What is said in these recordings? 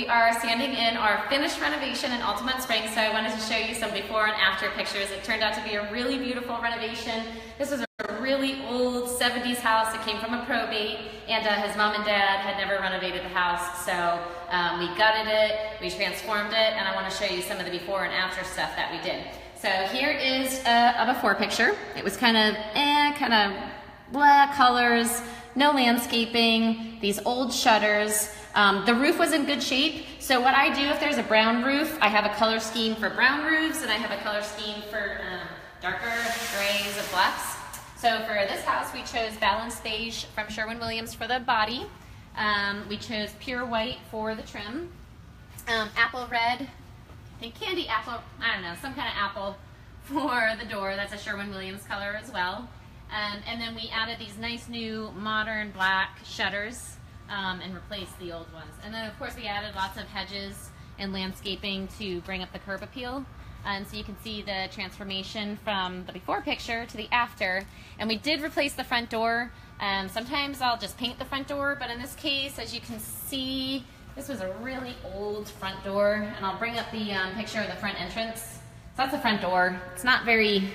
We are standing in our finished renovation in Altamont Springs, so I wanted to show you some before and after pictures. It turned out to be a really beautiful renovation. This was a really old 70s house. It came from a probate, and his mom and dad had never renovated the house, so we gutted it, we transformed it, and I want to show you some of the before and after stuff that we did. So here is a before picture. It was kind of black colors, no landscaping, these old shutters. The roof was in good shape, so what I do if there's a brown roof, I have a color scheme for brown roofs, and I have a color scheme for darker grays and blacks. So for this house, we chose balanced beige from Sherwin-Williams for the body. We chose pure white for the trim. Apple red, I think candy apple, I don't know, some kind of apple for the door. That's a Sherwin-Williams color as well. And then we added these nice new modern black shutters and replaced the old ones. And then of course we added lots of hedges and landscaping to bring up the curb appeal. And so you can see the transformation from the before picture to the after. And we did replace the front door. Sometimes I'll just paint the front door, but in this case, as you can see, this was a really old front door. And I'll bring up the picture of the front entrance. So that's the front door. It's not very,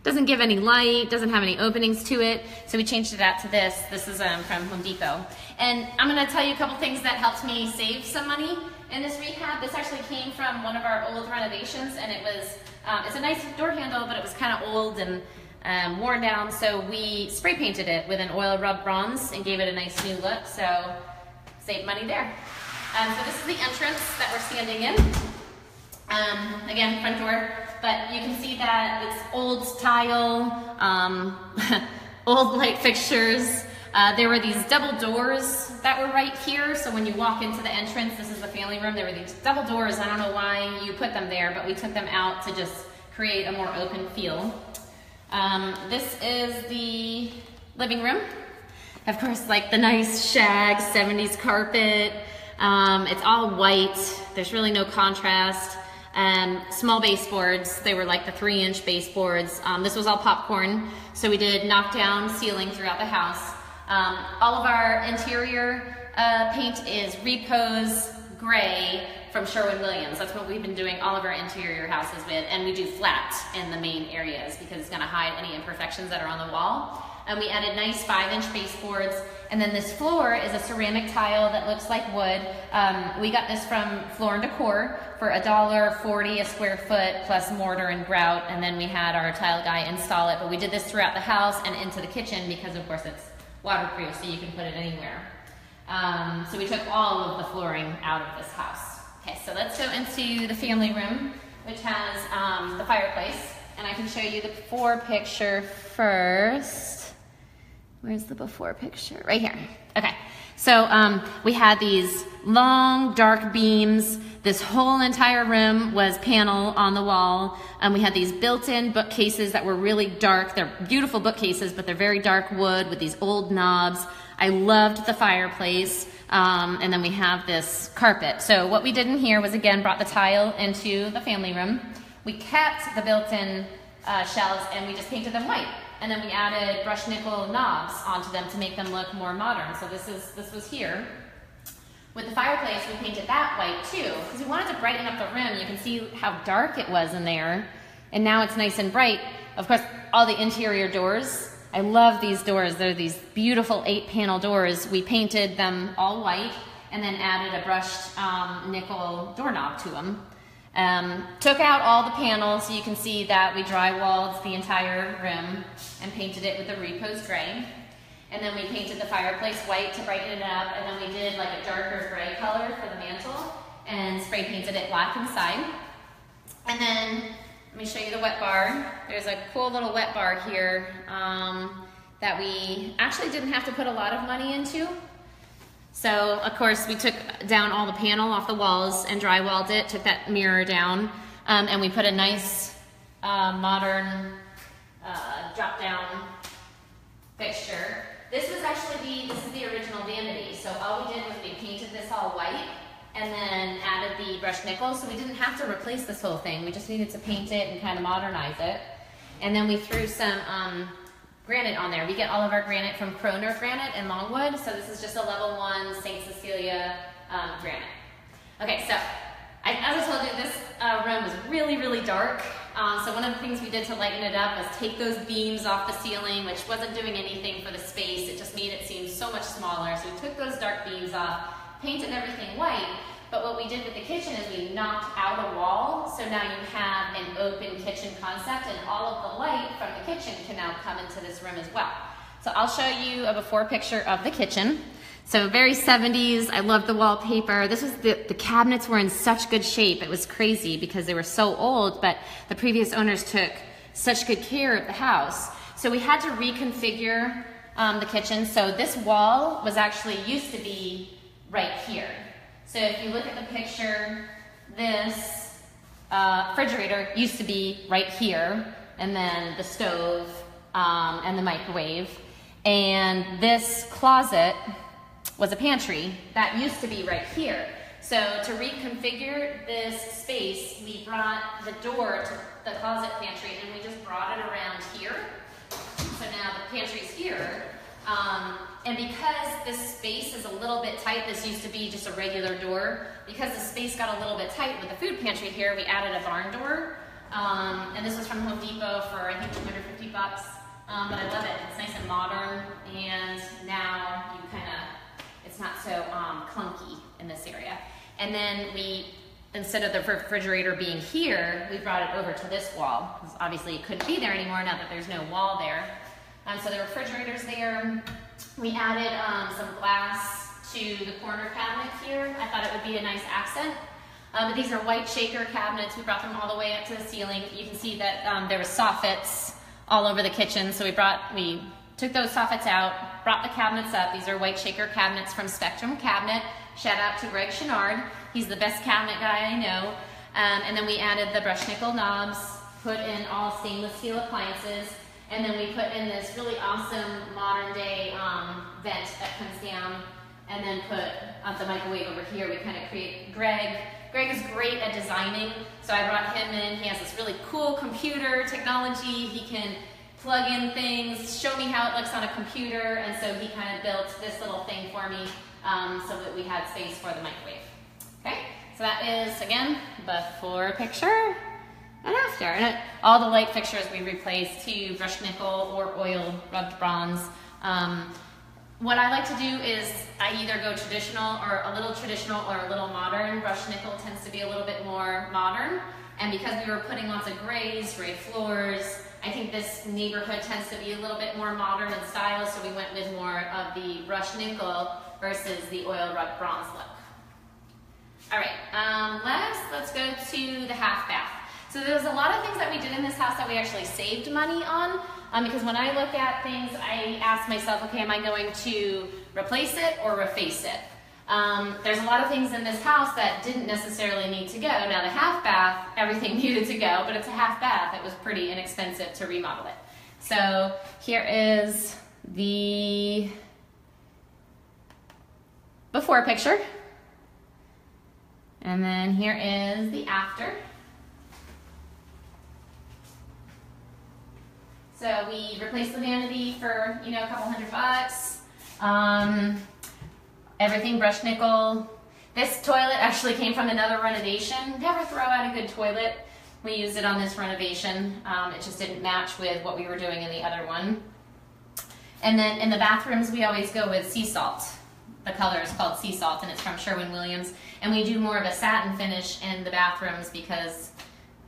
doesn't give any light, doesn't have any openings to it. So we changed it out to this. This is from Home Depot. And I'm gonna tell you a couple things that helped me save some money in this rehab. This actually came from one of our old renovations, and it was, it's a nice door handle, but it was kind of old and worn down. So we spray painted it with an oil rub bronze and gave it a nice new look. So saved money there. So this is the entrance that we're standing in. Again, front door, but you can see that it's old tile, old light fixtures. There were these double doors that were right here, so when you walk into the entrance, this is the family room, there were these double doors. I don't know why you put them there, but we took them out to just create a more open feel. This is the living room. Of course, like the nice shag 70s carpet. It's all white, there's really no contrast. Small baseboards, they were like the 3-inch baseboards. This was all popcorn, so we did knockdown ceiling throughout the house. All of our interior paint is Repose Gray from Sherwin-Williams. That's what we've been doing all of our interior houses with, and we do flat in the main areas because it's gonna hide any imperfections that are on the wall. And we added nice 5-inch baseboards. And then this floor is a ceramic tile that looks like wood. We got this from Floor & Decor for $1.40 a square foot plus mortar and grout. And then we had our tile guy install it. But we did this throughout the house and into the kitchen because of course it's waterproof, so you can put it anywhere. So we took all of the flooring out of this house. Okay, so let's go into the family room, which has the fireplace. And I can show you the before picture first. Where's the before picture? Right here. Okay. So we had these long, dark beams. This whole entire room was panel on the wall. We had these built-in bookcases that were really dark. They're beautiful bookcases, but they're very dark wood with these old knobs. I loved the fireplace. And then we have this carpet. So what we did in here was, again, brought the tile into the family room. We kept the built-in shelves, and we just painted them white. And then we added brushed nickel knobs onto them to make them look more modern. So this was here. With the fireplace, we painted that white too, because we wanted to brighten up the room. You can see how dark it was in there. And now it's nice and bright. Of course, all the interior doors. I love these doors. They're these beautiful 8-panel doors. We painted them all white and then added a brushed nickel doorknob to them. Took out all the panels, so you can see that we drywalled the entire room and painted it with the Repose Gray. And then we painted the fireplace white to brighten it up, and then we did like a darker gray color for the mantle and spray painted it black inside. And then let me show you the wet bar. There's a cool little wet bar here that we actually didn't have to put a lot of money into. So, of course, we took down all the panel off the walls and drywalled it, took that mirror down, and we put a nice modern drop-down fixture. This was actually this is the original vanity. So all we did was we painted this all white and then added the brushed nickel. So we didn't have to replace this whole thing. We just needed to paint it and kind of modernize it. And then we threw some granite on there. We get all of our granite from Kroner Granite in Longwood, so this is just a level 1 St. Cecilia granite. Okay, so as I told you, this room was really, really dark. So one of the things we did to lighten it up was take those beams off the ceiling, which wasn't doing anything for the space. It just made it seem so much smaller. So we took those dark beams off, painted everything white. But what we did with the kitchen is we knocked out a wall. So now you have an open kitchen concept, and all of the light from the kitchen can now come into this room as well. So I'll show you a before picture of the kitchen. So very 70s, I love the wallpaper. This was the cabinets were in such good shape. It was crazy because they were so old, but the previous owners took such good care of the house. So we had to reconfigure the kitchen. So this wall was actually used to be right here. So if you look at the picture, this refrigerator used to be right here, and then the stove and the microwave. And this closet was a pantry that used to be right here. So to reconfigure this space, we brought the door to the closet pantry and we just brought it around here. So now the pantry's here. And because this space is a little bit tight, this used to be just a regular door. Because the space got a little bit tight with the food pantry here, we added a barn door. And this was from Home Depot for I think 250 bucks. But I love it. It's nice and modern, and now you it's not so clunky in this area. And then instead of the refrigerator being here, we brought it over to this wall, because obviously it couldn't be there anymore now that there's no wall there. So the refrigerator's there. We added some glass to the corner cabinet here. I thought it would be a nice accent. But these are white shaker cabinets. We brought them all the way up to the ceiling. You can see that there was soffits all over the kitchen, so we took those soffits out, brought the cabinets up. These are white shaker cabinets from Spectrum Cabinet. Shout out to Greg Chenard. He's the best cabinet guy I know. And then we added the brushed nickel knobs, put in all stainless steel appliances, and then we put in this really awesome modern day vent that comes down, and then put the microwave over here. We kind of create Greg is great at designing, so I brought him in. He has this really cool computer technology. He can plug in things, show me how it looks on a computer, and so he kind of built this little thing for me so that we had space for the microwave. Okay, so that is, again, before picture and after. And all the light fixtures we replaced to brushed nickel or oil rubbed bronze. What I like to do is I either go traditional or a little traditional or a little modern. Brushed nickel tends to be a little bit more modern. And because we were putting lots of grays, gray floors, I think this neighborhood tends to be a little bit more modern in style, so we went with more of the brushed nickel versus the oil rubbed bronze look. All right, let's go to the half bath. So there's a lot of things that we did in this house that we actually saved money on. Because when I look at things, I ask myself, okay, am I going to replace it or reface it? There's a lot of things in this house that didn't necessarily need to go. Now the half bath, everything needed to go, but it's a half bath. It was pretty inexpensive to remodel it. So here is the before picture. And then here is the after. So we replaced the vanity for, a couple $100. Everything brushed nickel. This toilet actually came from another renovation. Never throw out a good toilet. We used it on this renovation. It just didn't match with what we were doing in the other one. And then in the bathrooms, we always go with sea salt. The color is called sea salt, and it's from Sherwin-Williams. And we do more of a satin finish in the bathrooms because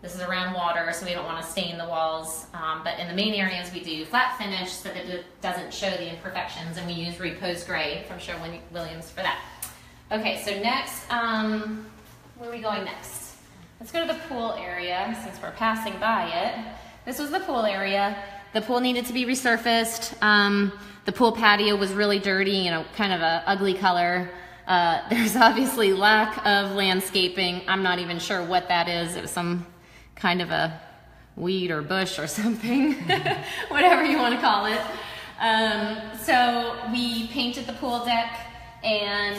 this is around water, so we don't want to stain the walls. But in the main areas, we do flat finish so that it doesn't show the imperfections, and we use Repose Gray from Sherwin-Williams for that. Okay, so next, where are we going next? Let's go to the pool area since we're passing by it. This was the pool area. The pool needed to be resurfaced. The pool patio was really dirty, kind of a ugly color. There's obviously lack of landscaping. I'm not even sure what that is. It was some kind of a weed or bush or something, whatever you want to call it. So we painted the pool deck, and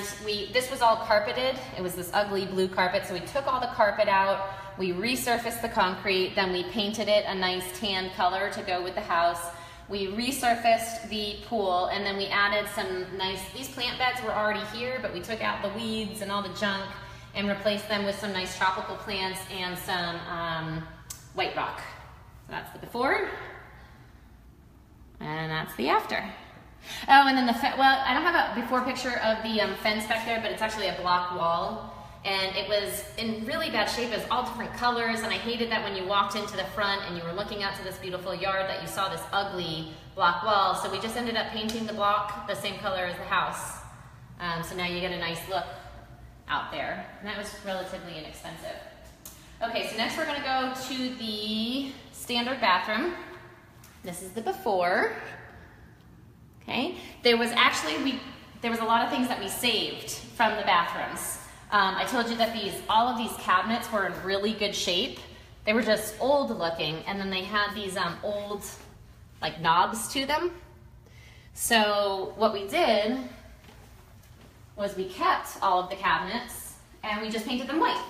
this was all carpeted. It was this ugly blue carpet, so we took all the carpet out, we resurfaced the concrete, then we painted it a nice tan color to go with the house. We resurfaced the pool, and then we added some these plant beds were already here, but we took out the weeds and all the junk, and replaced them with some nice tropical plants and some white rock. So that's the before, and that's the after. Oh, and then well, I don't have a before picture of the fence back there, but it's actually a block wall. And it was in really bad shape. It was all different colors, and I hated that when you walked into the front and you were looking out to this beautiful yard that you saw this ugly block wall. So we just ended up painting the block the same color as the house. So now you get a nice look out there. And that was relatively inexpensive. Okay, so next we're gonna go to the standard bathroom. This is the before. Okay, there was actually, there was a lot of things that we saved from the bathrooms. I told you that all of these cabinets were in really good shape. They were just old looking, and then they had these old like knobs to them. So what we did was we kept all of the cabinets and we just painted them white.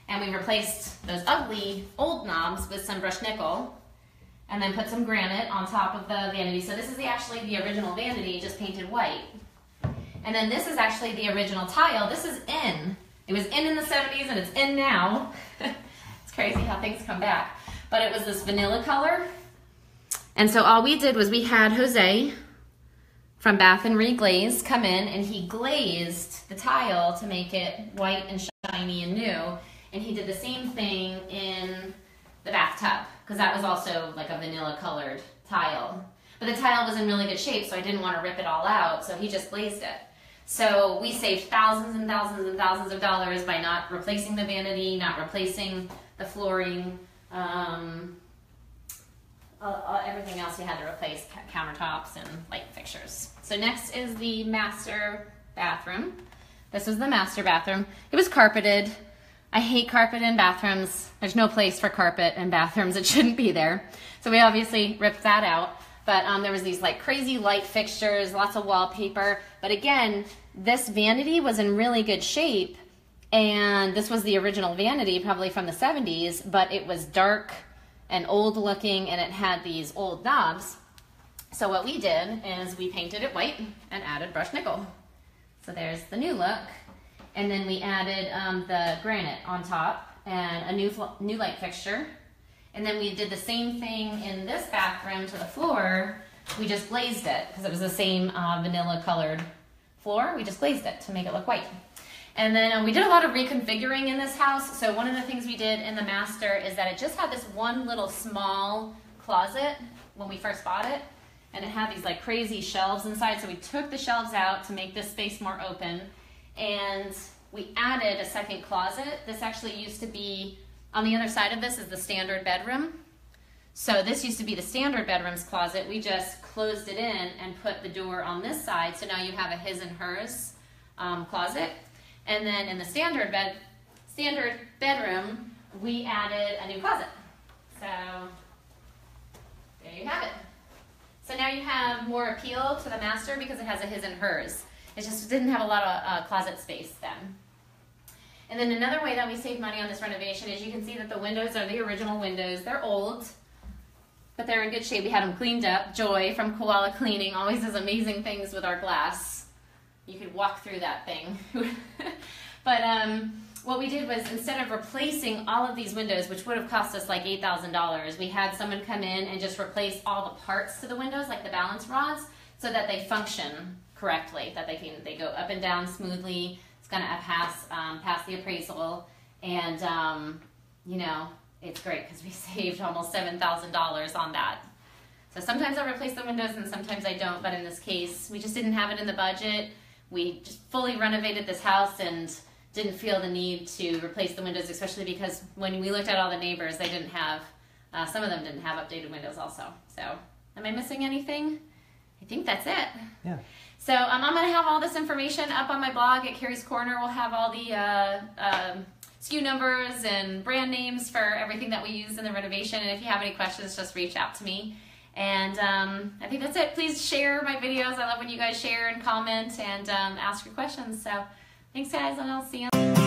And we replaced those ugly old knobs with some brushed nickel, and then put some granite on top of the vanity. So this is actually the original vanity, just painted white. And then this is actually the original tile. This is in. It was in the 70s and it's in now. It's crazy how things come back. But it was this vanilla color. And so all we did was we had Jose from Bath & Reglaze come in, and he glazed the tile to make it white and shiny and new. And he did the same thing in the bathtub, because that was also like a vanilla colored tile. But the tile was in really good shape, so I didn't want to rip it all out, so he just glazed it. So we saved thousands and thousands and thousands of dollars by not replacing the vanity, not replacing the flooring, everything else we had to replace, countertops and light fixtures. So next is the master bathroom. This was the master bathroom. It was carpeted. I hate carpet in bathrooms. There's no place for carpet in bathrooms. It shouldn't be there. So we obviously ripped that out. But there was these like crazy light fixtures, lots of wallpaper. But again, this vanity was in really good shape. And this was the original vanity, probably from the 70s, but it was dark and old looking, and it had these old knobs. So what we did is we painted it white and added brushed nickel. So there's the new look. And then we added the granite on top and a new light fixture. And then we did the same thing in this bathroom to the floor. We just glazed it because it was the same vanilla colored floor. We just glazed it to make it look white. And then we did a lot of reconfiguring in this house. So one of the things we did in the master is that it just had this one little small closet when we first bought it. And it had these like crazy shelves inside. So we took the shelves out to make this space more open. And we added a second closet. This actually used to be, on the other side of this is the standard bedroom. So this used to be the standard bedroom's closet. We just closed it in and put the door on this side. So now you have a his and hers closet. And then in the standard bedroom, we added a new closet. So there you have it. So now you have more appeal to the master because it has a his and hers. It just didn't have a lot of closet space then. And then another way that we save money on this renovation is you can see that the windows are the original windows. They're old, but they're in good shape. We had them cleaned up. Joy from Koala Cleaning always does amazing things with our glass. You could walk through that thing. But what we did was, instead of replacing all of these windows, which would have cost us like $8,000, we had someone come in and just replace all the parts to the windows, like the balance rods, so that they function correctly, that they go up and down smoothly. It's going to pass the appraisal, and you know, it's great because we saved almost $7,000 on that. So sometimes I replace the windows and sometimes I don't, but in this case, we just didn't have it in the budget. We just fully renovated this house and didn't feel the need to replace the windows, especially because when we looked at all the neighbors, they didn't have, some of them didn't have updated windows also. So, am I missing anything? I think that's it. Yeah. So I'm going to have all this information up on my blog at Carrie's Corner. We'll have all the SKU numbers and brand names for everything that we use in the renovation. And if you have any questions, just reach out to me. And I think that's it. Please share my videos. I love when you guys share and comment and ask your questions. So thanks, guys, and I'll see you.